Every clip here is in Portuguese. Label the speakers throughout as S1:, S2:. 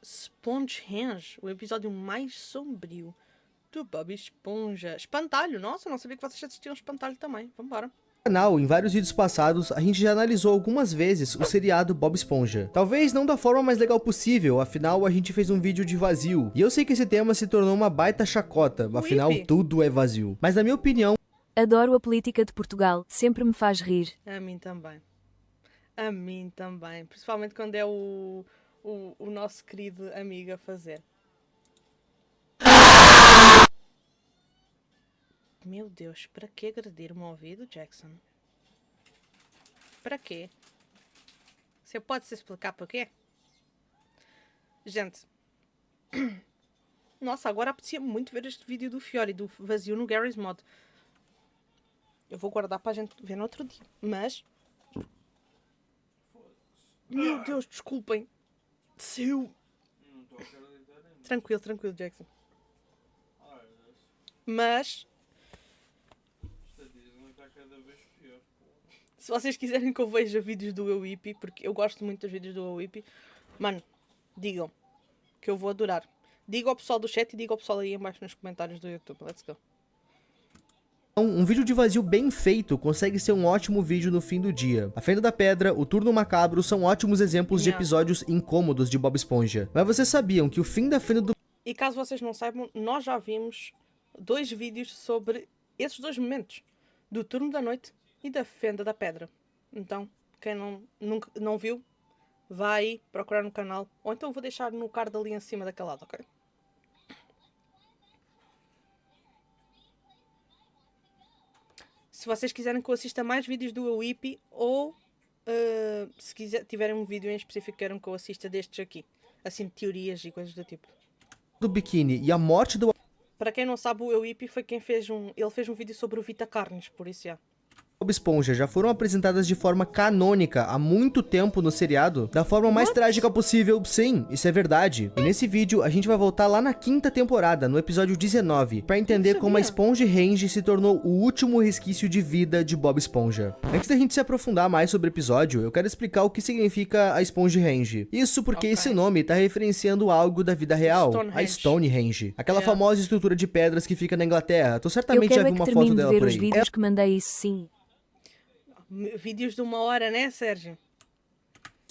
S1: Spongehenge, o episódio mais sombrio do Bob Esponja. Espantalho, nossa, não sabia que vocês assistiam Espantalho também. Vambora.
S2: No canal, em vários vídeos passados, a gente já analisou algumas vezes o seriado Bob Esponja. Talvez não da forma mais legal possível, afinal a gente fez um vídeo de vazio. E eu sei que esse tema se tornou uma baita chacota, afinal tudo é vazio. Mas na minha opinião...
S3: Adoro a política de Portugal, sempre me faz rir.
S1: A mim também. A mim também. Principalmente quando é o nosso querido amigo a fazer. Meu Deus, para que agredir o meu ouvido, Jackson? Para quê? Você pode se explicar para quê? Gente. Nossa, agora apetecia muito ver este vídeo do Fiori, do vazio no Garry's Mod. Eu vou guardar para a gente ver no outro dia. Mas... Meu Deus, desculpem. Seu... Tranquilo, tranquilo, Jackson. Mas... Se vocês quiserem que eu veja vídeos do Ewipi, porque eu gosto muito dos vídeos do Ewipi, mano, digam, que eu vou adorar. Diga ao pessoal do chat e diga ao pessoal aí embaixo nos comentários do YouTube. Let's go.
S2: Um vídeo de vazio bem feito consegue ser um ótimo vídeo no fim do dia. A Fenda da Pedra, o Turno Macabro são ótimos exemplos de episódios incômodos de Bob Esponja. Mas vocês sabiam que o fim da Fenda do...
S1: E caso vocês não saibam, nós já vimos 2 vídeos sobre esses 2 momentos. Do Turno da Noite e da Fenda da Pedra. Então, quem não viu, vai aí procurar no canal. Ou então vou deixar no card ali em cima daquele lado, ok? Se vocês quiserem que eu assista mais vídeos do Ewipi, ou se tiverem um vídeo em específico que queiram que eu assista destes aqui. Assim, de teorias e coisas do tipo.
S2: Do biquíni e a morte do...
S1: Para quem não sabe, o Ewipi foi quem fez ele fez um vídeo sobre o Vita Carnes, por isso já.
S2: Bob Esponja já foram apresentadas de forma canônica há muito tempo no seriado, da forma mais trágica possível. Sim, isso é verdade. E nesse vídeo a gente vai voltar lá na 5ª temporada, no episódio 19, pra entender como a Spongehenge se tornou o último resquício de vida de Bob Esponja. Antes da gente se aprofundar mais sobre o episódio, eu quero explicar o que significa a Spongehenge. Isso porque esse nome tá referenciando algo da vida real, a Stonehenge, aquela famosa estrutura de pedras que fica na Inglaterra. Tu certamente já viu uma foto dela por aí.
S3: Os vídeos que mandei, isso sim.
S1: Vídeos de 1 hora, né, Sérgio?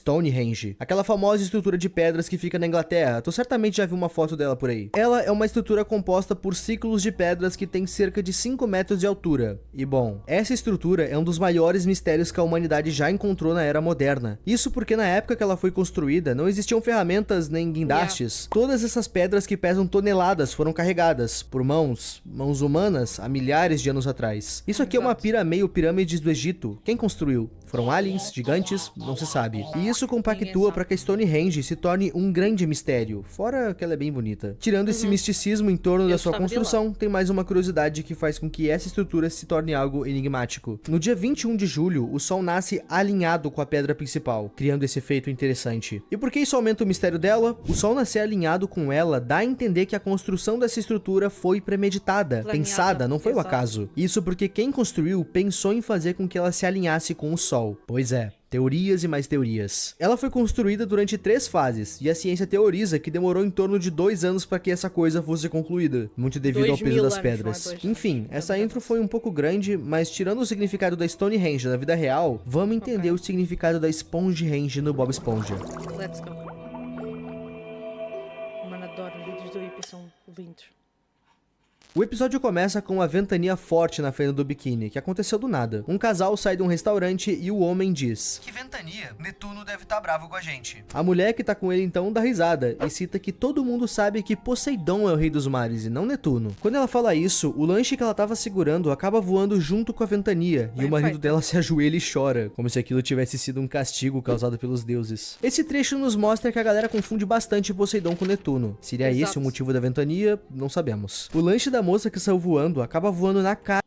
S2: Stonehenge, aquela famosa estrutura de pedras que fica na Inglaterra. Tu certamente já viu uma foto dela por aí. Ela é uma estrutura composta por ciclos de pedras que tem cerca de 5 metros de altura. E bom, essa estrutura é um dos maiores mistérios que a humanidade já encontrou na era moderna. Isso porque na época que ela foi construída, não existiam ferramentas nem guindastes. Todas essas pedras que pesam toneladas foram carregadas por mãos humanas há milhares de anos atrás. Isso aqui é uma meio pirâmides do Egito. Quem construiu? Foram aliens, gigantes? Não se sabe. E isso compactua para que a Stonehenge se torne um grande mistério, fora que ela é bem bonita. Tirando esse misticismo em torno da sua construção, tem mais uma curiosidade que faz com que essa estrutura se torne algo enigmático. No dia 21 de julho, o Sol nasce alinhado com a pedra principal, criando esse efeito interessante. E por que isso aumenta o mistério dela? O Sol nascer alinhado com ela dá a entender que a construção dessa estrutura foi premeditada, pensada, não foi o acaso. Isso porque quem construiu pensou em fazer com que ela se alinhasse com o Sol. Pois é. Teorias e mais teorias. Ela foi construída durante 3 fases, e a ciência teoriza que demorou em torno de 2 anos para que essa coisa fosse concluída, muito devido ao peso das pedras. Enfim, essa intro foi um pouco grande, mas tirando o significado da Stonehenge na vida real, vamos entender o significado da Spongehenge no Bob Esponja.
S1: Let's go. Mano, adoro, os vídeos do Ewipi são lindos.
S2: O episódio começa com uma ventania forte na Fenda do Biquíni, que aconteceu do nada. Um casal sai de um restaurante e o homem diz: "Que ventania, Netuno deve estar bravo com a gente." A mulher que tá com ele então dá risada e cita que todo mundo sabe que Poseidon é o rei dos mares e não Netuno. Quando ela fala isso, o lanche que ela tava segurando acaba voando junto com a ventania e o marido dela se ajoelha e chora, como se aquilo tivesse sido um castigo causado pelos deuses. Esse trecho nos mostra que a galera confunde bastante Poseidon com Netuno. Seria esse o motivo da ventania? Não sabemos. O lanche da moça que saiu voando acaba voando na cara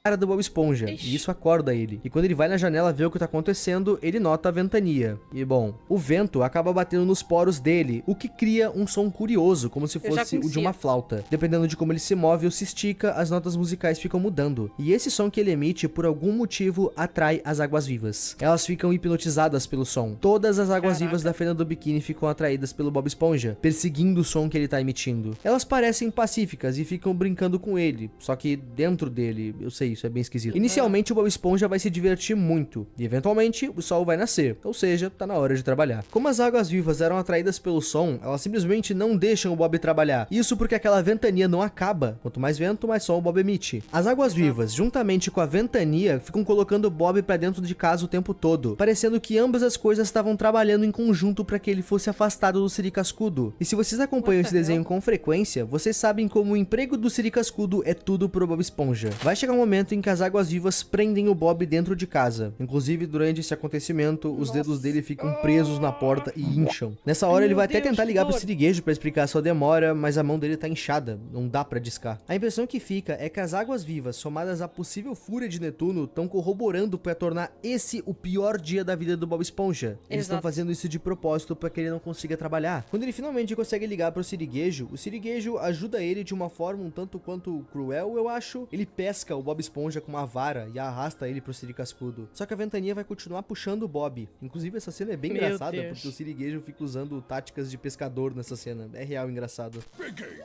S2: cara do Bob Esponja, e isso acorda ele. E quando ele vai na janela ver o que tá acontecendo, ele nota a ventania. E bom, o vento acaba batendo nos poros dele, o que cria um som curioso, como se fosse o de uma flauta. Dependendo de como ele se move ou se estica, as notas musicais ficam mudando. E esse som que ele emite, por algum motivo, atrai as águas-vivas. Elas ficam hipnotizadas pelo som. Todas as águas-vivas da Fenda do Biquíni ficam atraídas pelo Bob Esponja, perseguindo o som que ele tá emitindo. Elas parecem pacíficas e ficam brincando com ele, só que dentro dele, eu sei, isso é bem esquisito. Inicialmente o Bob Esponja vai se divertir muito, e eventualmente o sol vai nascer, ou seja, tá na hora de trabalhar. Como as águas vivas eram atraídas pelo som, elas simplesmente não deixam o Bob trabalhar. Isso porque aquela ventania não acaba. Quanto mais vento, mais som o Bob emite. As águas vivas, juntamente com a ventania, ficam colocando o Bob pra dentro de casa o tempo todo, parecendo que ambas as coisas estavam trabalhando em conjunto para que ele fosse afastado do Siri Cascudo. E se vocês acompanham esse desenho com frequência, vocês sabem como o emprego do Siri Cascudo é tudo pro Bob Esponja. Vai chegar um momento em que as águas-vivas prendem o Bob dentro de casa. Inclusive, durante esse acontecimento, os dedos dele ficam presos na porta e incham. Nessa hora, ele vai até tentar ligar pro Siriguejo pra explicar a sua demora, mas a mão dele tá inchada, não dá pra discar. A impressão que fica é que as águas-vivas, somadas à possível fúria de Netuno, estão corroborando pra tornar esse o pior dia da vida do Bob Esponja. Eles estão fazendo isso de propósito pra que ele não consiga trabalhar. Quando ele finalmente consegue ligar pro Siriguejo, o Siriguejo ajuda ele de uma forma um tanto quanto cruel, eu acho. Ele pesca o Bob Esponja com uma vara e arrasta ele pro Siri Cascudo. Só que a ventania vai continuar puxando o Bob. Inclusive, essa cena é bem engraçada, porque o Siriguejo fica usando táticas de pescador nessa cena. É real engraçado.
S4: Peguei.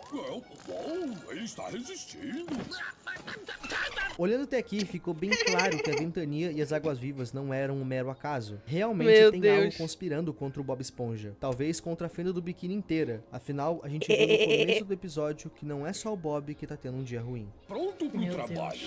S4: Ele está resistindo.
S2: Olhando até aqui, ficou bem claro que a ventania e as águas-vivas não eram um mero acaso. Realmente tem algo conspirando contra o Bob Esponja. Talvez contra a Fenda do Biquíni inteira. Afinal, a gente vê no começo do episódio que não é só o Bob que tá tendo um dia ruim.
S4: Pronto pro trabalho.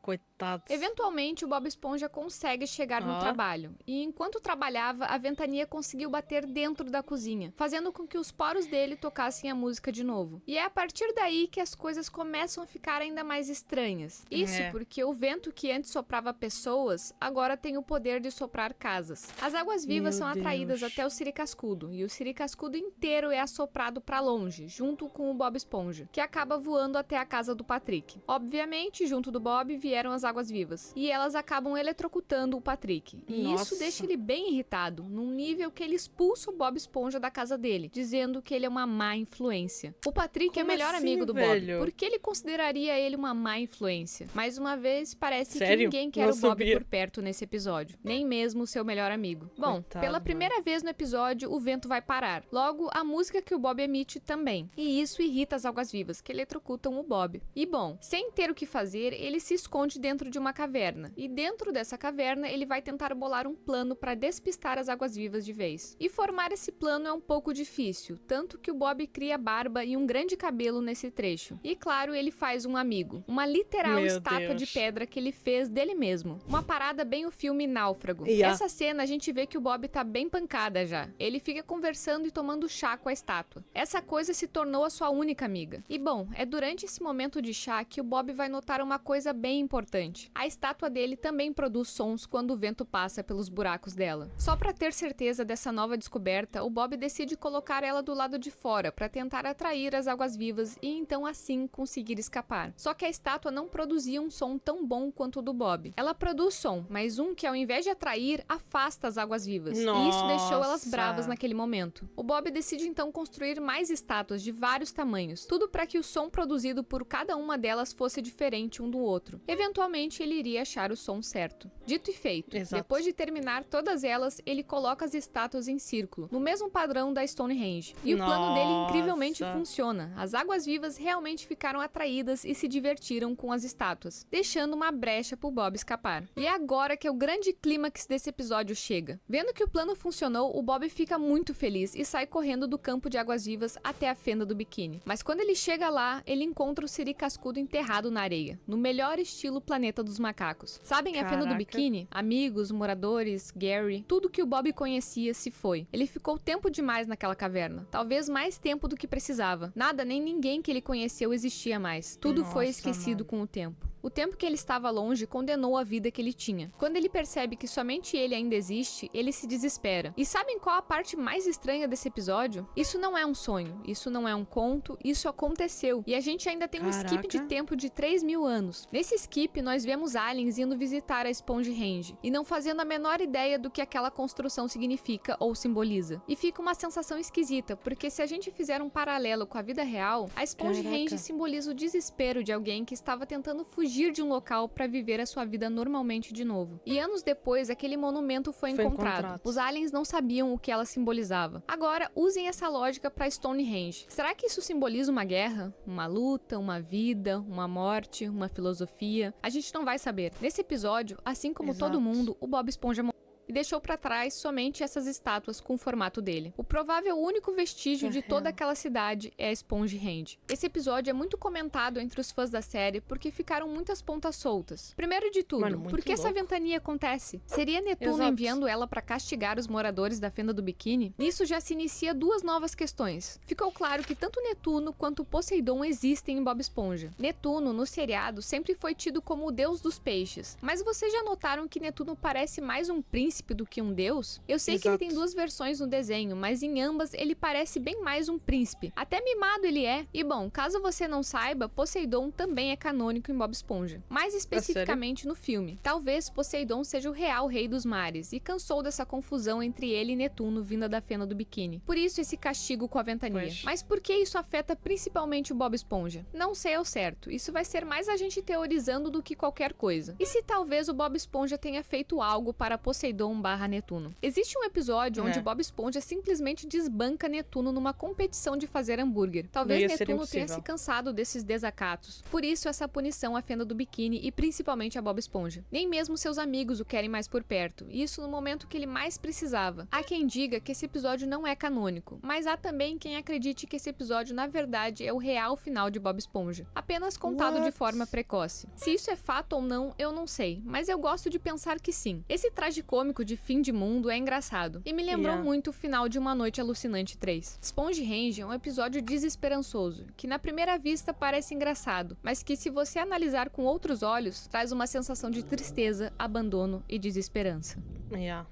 S1: Coitados.
S5: Eventualmente, o Bob Esponja consegue chegar no trabalho. E enquanto trabalhava, a ventania conseguiu bater dentro da cozinha, fazendo com que os poros dele tocassem a música de novo. E é a partir daí que as coisas começam a ficar ainda mais estranhas. Isso porque o vento que antes soprava pessoas, agora tem o poder de soprar casas. As águas vivas são atraídas até o Siri Cascudo, e o Siri Cascudo inteiro é assoprado para longe, junto com o Bob Esponja, que acaba voando até a casa do Patrick. Obviamente, junto do Bob vieram as águas vivas, e elas acabam eletrocutando o Patrick. E isso deixa ele bem irritado, num nível que ele expulsa o Bob Esponja da casa dele, dizendo que ele é uma má influência. O Patrick é o melhor amigo do Bob. Por que ele consideraria ele uma má influência? Mais uma vez, parece que ninguém quer o Bob por perto nesse episódio, nem mesmo o seu melhor amigo. Bom, pela primeira vez no episódio, o vento vai parar. Logo, a música que o Bob emite também. E isso irrita as águas vivas, que eletrocutam o Bob. E bom, sem ter o que fazer, ele se esconde dentro de uma caverna. E dentro dessa caverna, ele vai tentar bolar um plano para despistar as águas-vivas de vez. E formar esse plano é um pouco difícil, tanto que o Bob cria barba e um grande cabelo nesse trecho. E claro, ele faz um amigo. Uma literal estátua de pedra que ele fez dele mesmo. Uma parada bem o filme Náufrago. Essa cena a gente vê que o Bob tá bem pancada já. Ele fica conversando e tomando chá com a estátua. Essa coisa se tornou a sua única amiga. E bom, é durante esse momento de chá que o Bob vai notar uma coisa bem importante. A estátua dele também produz sons quando o vento passa pelos buracos dela. Só para ter certeza dessa nova descoberta, o Bob decide colocar ela do lado de fora para tentar atrair as águas-vivas e então assim conseguir escapar. Só que a estátua não produzia um som tão bom quanto o do Bob. Ela produz som, mas um que ao invés de atrair, afasta as águas-vivas. E isso deixou elas bravas naquele momento. O Bob decide então construir mais estátuas de vários tamanhos, tudo para que o som produzido por cada uma delas fosse diferente um do outro. Eventualmente ele iria achar o som certo. Dito e feito. Depois de terminar todas elas, ele coloca as estátuas em círculo, no mesmo padrão da Stonehenge. E o plano dele incrivelmente funciona. As águas-vivas realmente ficaram atraídas e se divertiram com as estátuas, deixando uma brecha pro Bob escapar. E é agora que o grande clímax desse episódio chega. Vendo que o plano funcionou, o Bob fica muito feliz e sai correndo do campo de águas-vivas até a Fenda do Biquíni. Mas quando ele chega lá, ele encontra o Siri Cascudo enterrado na areia, no melhor estilo planeta planeta dos macacos. Sabem a fenda do
S1: Caraca.
S5: biquíni? Amigos, moradores, Gary, tudo que o Bob conhecia se foi. Ele ficou tempo demais naquela caverna. Talvez mais tempo do que precisava. Nada nem ninguém que ele conheceu existia mais. Tudo foi
S1: Nossa,
S5: esquecido
S1: mano.
S5: com o tempo. O tempo que ele estava longe condenou a vida que ele tinha. Quando ele percebe que somente ele ainda existe, ele se desespera. E sabem qual a parte mais estranha desse episódio? Isso não é um sonho, isso não é um conto, isso aconteceu. E a gente ainda tem um skip de
S1: Caraca.
S5: tempo de 3.000 anos. Nesse skip, nós vemos aliens indo visitar a Stonehenge e não fazendo a menor ideia do que aquela construção significa ou simboliza. E fica uma sensação esquisita, porque se a gente fizer um paralelo com a vida real, a Stonehenge
S1: Caraca.
S5: simboliza o desespero de alguém que estava tentando fugir de um local para viver a sua vida normalmente de novo. E anos depois, aquele monumento foi encontrado. Os aliens não sabiam o que ela simbolizava. Agora, usem essa lógica para Stonehenge. Será que isso simboliza uma guerra? Uma luta? Uma vida? Uma morte? Uma filosofia? A gente não vai saber. Nesse episódio, assim como
S1: Exato.
S5: todo mundo, o Bob Esponja morreu e deixou para trás somente essas estátuas com o formato dele. O provável único vestígio de toda aquela cidade é a Stonehenge. Esse episódio é muito comentado entre os fãs da série porque ficaram muitas pontas soltas. Primeiro de tudo,
S1: Mano, muito
S5: por que essa
S1: louco.
S5: ventania acontece? Seria Netuno
S1: Exato.
S5: enviando ela para castigar os moradores da Fenda do Biquíni? Nisso já se inicia duas novas questões. Ficou claro que tanto Netuno quanto Poseidon existem em Bob Esponja. Netuno, no seriado, sempre foi tido como o deus dos peixes. Mas vocês já notaram que Netuno parece mais um príncipe do que um deus? Eu sei que ele tem
S1: Exato.
S5: duas versões no desenho, mas em ambas ele parece bem mais um príncipe. Até mimado ele é. E bom, caso você não saiba, Poseidon também é canônico em Bob Esponja. Mais especificamente no filme. Talvez Poseidon seja o real rei dos mares e cansou dessa confusão entre ele e Netuno vinda da Fenda do Biquíni. Por isso esse castigo com a ventania.
S1: Pois.
S5: Mas por que isso afeta principalmente o Bob Esponja? Não sei ao certo. Isso vai ser mais a gente teorizando do que qualquer coisa. E se talvez o Bob Esponja tenha feito algo para Poseidon barra Netuno? Existe um episódio onde Bob Esponja simplesmente desbanca Netuno numa competição de fazer hambúrguer. Talvez
S1: Não ia ser
S5: Netuno tenha
S1: impossível.
S5: se cansado desses desacatos. Por isso essa punição à Fenda do Biquíni e principalmente a Bob Esponja. Nem mesmo seus amigos o querem mais por perto. E isso no momento que ele mais precisava. Há quem diga que esse episódio não é canônico, mas há também quem acredite que esse episódio na verdade é o real final de Bob Esponja, apenas contado de
S1: What?
S5: forma precoce. Se isso é fato ou não, eu não sei, mas eu gosto de pensar que sim. Esse tragicômico de fim de mundo é engraçado e me lembrou muito o final de Uma Noite Alucinante 3. Stonehenge é um episódio desesperançoso, que na primeira vista parece engraçado, mas que se você analisar com outros olhos, traz uma sensação de tristeza, abandono e desesperança.
S1: Yeah.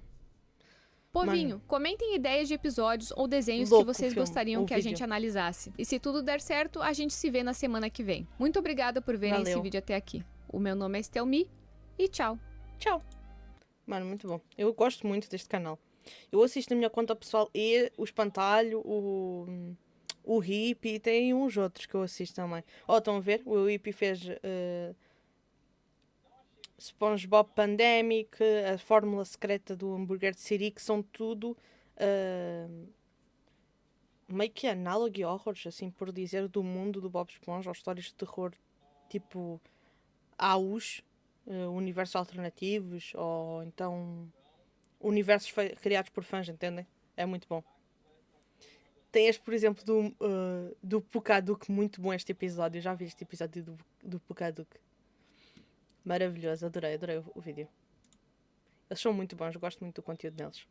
S5: Povinho, comentem ideias de episódios ou desenhos
S1: Louco
S5: que vocês
S1: o filme,
S5: gostariam
S1: o
S5: que a
S1: vídeo.
S5: gente analisasse. E se tudo der certo, a gente se vê na semana que vem. Muito obrigada por verem esse
S1: Valeu.
S5: vídeo até aqui. O meu nome é Estelmi e tchau!
S1: Tchau. Mano, muito bom. Eu gosto muito deste canal. Eu assisto na minha conta pessoal e o Espantalho, o Hippie e tem uns outros que eu assisto também. Ó, estão a ver? O Hippie fez SpongeBob Pandemic, a Fórmula Secreta do Hambúrguer de Siri, que são tudo meio que análogo horrors, assim por dizer, do mundo do Bob Esponja, ou histórias de terror tipo AUS, universos alternativos, ou então universos criados por fãs, entendem? É muito bom. Tem este, por exemplo, do Pukaduke, muito bom este episódio. Eu já vi este episódio do Pukaduke. Maravilhoso, adorei o vídeo. Eles são muito bons, gosto muito do conteúdo deles.